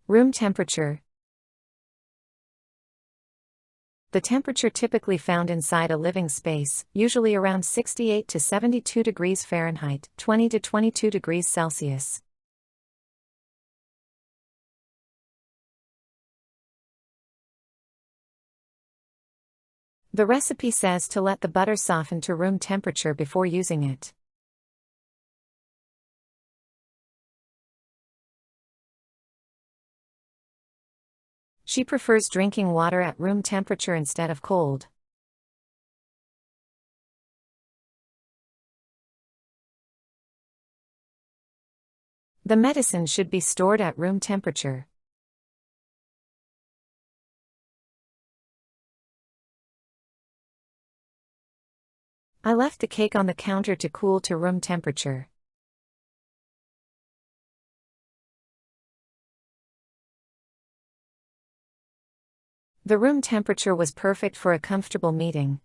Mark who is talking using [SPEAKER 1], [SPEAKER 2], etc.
[SPEAKER 1] Room temperature. The temperature typically found inside a living space, usually around 68 to 72 degrees Fahrenheit, 20 to 22 degrees Celsius. The recipe says to let the butter soften to room temperature before using it. She prefers drinking water at room temperature instead of cold. The medicine should be stored at room temperature. I left the cake on the counter to cool to room temperature. The room temperature was perfect for a comfortable meeting.